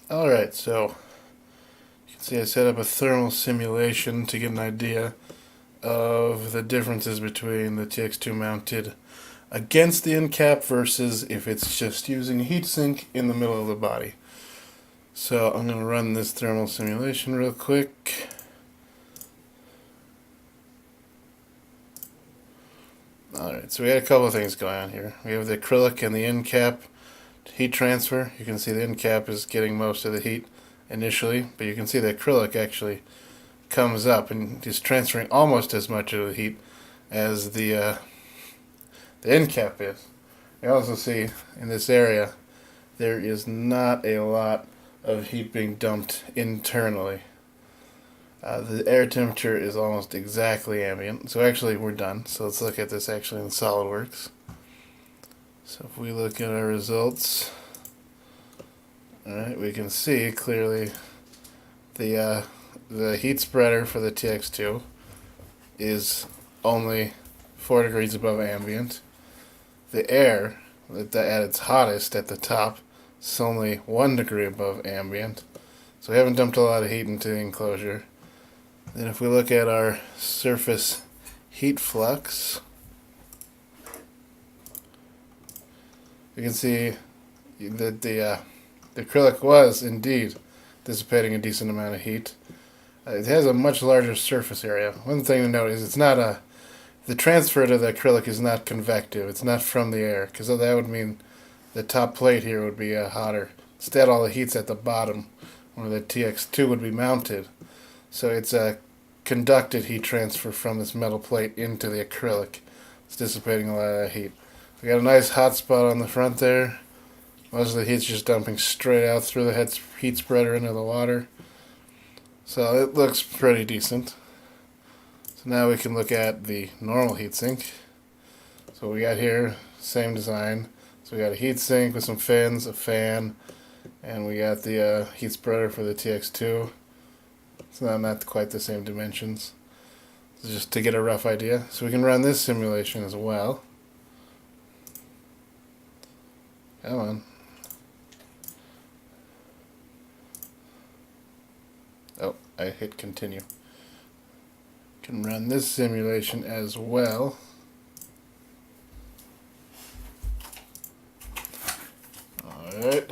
Alright, so you can see I set up a thermal simulation to get an idea of the differences between the TX2 mounted against the end cap versus if it's just using a heatsink in the middle of the body. So I'm going to run this thermal simulation real quick. Alright, so we got a couple of things going on here. We have the acrylic and the end cap heat transfer. You can see the end cap is getting most of the heat initially, but you can see the acrylic actually comes up and is transferring almost as much of the heat as the end cap is. You also see in this area there is not a lot of heat being dumped internally. The air temperature is almost exactly ambient. So actually we're done. So let's look at this actually in SolidWorks. So if we look at our results, alright, we can see clearly the heat spreader for the TX2 is only 4 degrees above ambient. The air at its hottest at the top is only 1 degree above ambient. So we haven't dumped a lot of heat into the enclosure. Then if we look at our surface heat flux, you can see that the acrylic was indeed dissipating a decent amount of heat. It has a much larger surface area. One thing to note is the transfer to the acrylic is not convective. It's not from the air, because that would mean the top plate here would be hotter. Instead, all the heat's at the bottom, where the TX2 would be mounted. So it's a conducted heat transfer from this metal plate into the acrylic. It's dissipating a lot of that heat. We got a nice hot spot on the front there. Most of the heat's just dumping straight out through the heat spreader into the water. So it looks pretty decent. So now we can look at the normal heatsink. So we got here, same design. So we got a heatsink with some fins, a fan, and we got the heat spreader for the TX2. It's not quite the same dimensions. So just to get a rough idea. So we can run this simulation as well. Come on. Oh, I hit continue. Can run this simulation as well. Alright.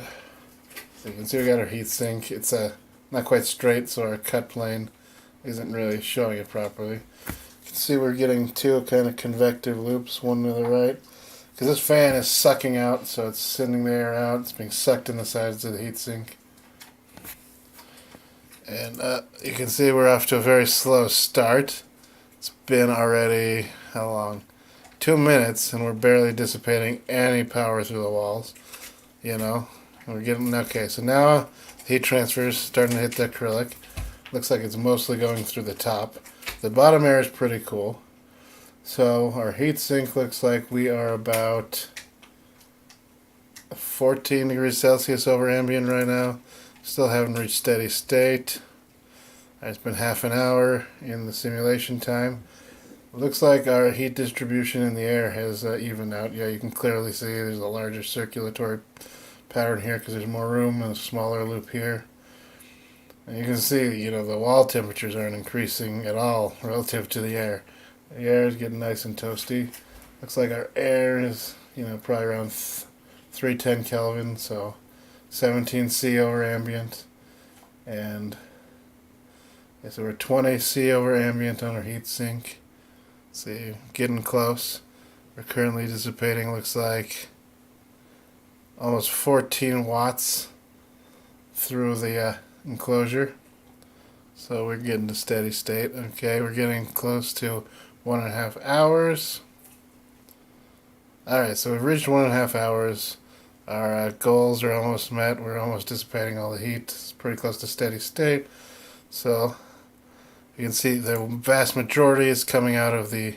So you can see we got our heatsink. It's not quite straight, so our cut plane isn't really showing it properly. You can see we're getting two kind of convective loops, one to the right. Because this fan is sucking out, so it's sending the air out. It's being sucked in the sides of the heatsink. And you can see we're off to a very slow start. It's been already, how long? 2 minutes, and we're barely dissipating any power through the walls. You know, we're getting, okay, so now heat transfer is starting to hit the acrylic. Looks like it's mostly going through the top. The bottom air is pretty cool. So our heatsink looks like we are about 14 degrees Celsius over ambient right now. Still haven't reached steady state. It's been half an hour in the simulation time. Looks like our heat distribution in the air has evened out. Yeah, you can clearly see there's a larger circulatory pattern here because there's more room and a smaller loop here. And you can see, you know, the wall temperatures aren't increasing at all relative to the air. The air is getting nice and toasty. Looks like our air is, you know, probably around 310 Kelvin, so 17 C over ambient. And yeah, so we're 20 C over ambient on our heatsink. See, getting close. We're currently dissipating, looks like, almost 14 watts through the enclosure. So we're getting to steady state. Okay, we're getting close to 1.5 hours. Alright, so we've reached 1.5 hours. Our goals are almost met. We're almost dissipating all the heat. It's pretty close to steady state. So you can see the vast majority is coming out of the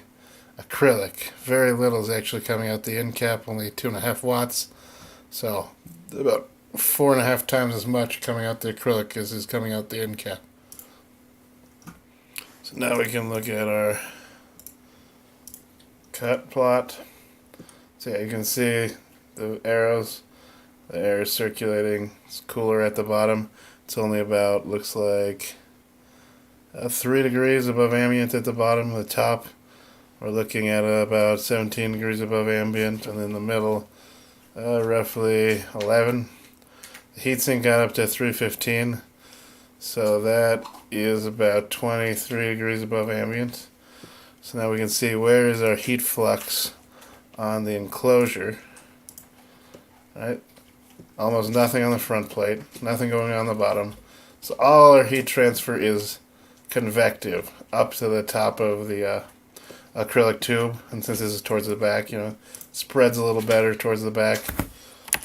acrylic. Very little is actually coming out the end cap, only 2.5 watts. So about 4.5 times as much coming out the acrylic as is coming out the end cap. So now we can look at our cut plot. So yeah, you can see the arrows The air is circulating. It's cooler at the bottom. It's only about, looks like 3 degrees above ambient at the bottom. The top, we're looking at about 17 degrees above ambient, and in the middle, roughly 11. The heatsink got up to 315, so that is about 23 degrees above ambient. So now we can see where is our heat flux on the enclosure. Right? Almost nothing on the front plate, nothing going on the bottom. So all our heat transfer is convective up to the top of the acrylic tube, and since this is towards the back, spreads a little better towards the back.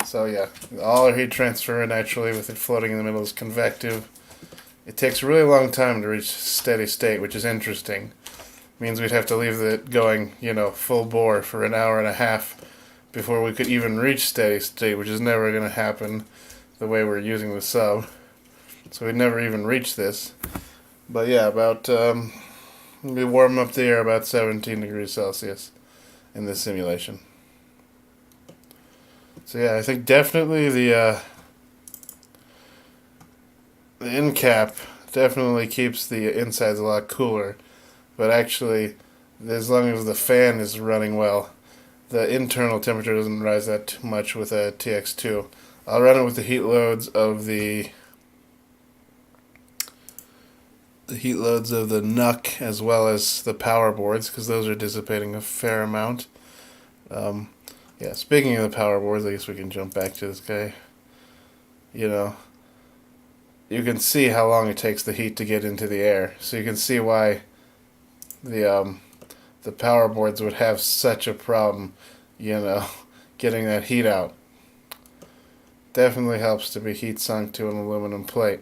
So yeah, all our heat transfer naturally with it floating in the middle is convective. It takes a really long time to reach steady state, which is interesting. It means we'd have to leave it going, full bore for an hour and a half before we could even reach steady state, which is never going to happen the way we're using the sub. So we'd never even reach this. But yeah, about we warm up the air about 17 degrees Celsius in this simulation. So yeah, I think definitely the end cap definitely keeps the insides a lot cooler, but actually, as long as the fan is running well, the internal temperature doesn't rise that much with a TX2. I'll run it with the heat loads of the NUC as well as the power boards, because those are dissipating a fair amount. Yeah, speaking of the power boards, I guess we can jump back to this guy. You can see how long it takes the heat to get into the air, so you can see why the power boards would have such a problem, getting that heat out. Definitely helps to be heat sunk to an aluminum plate.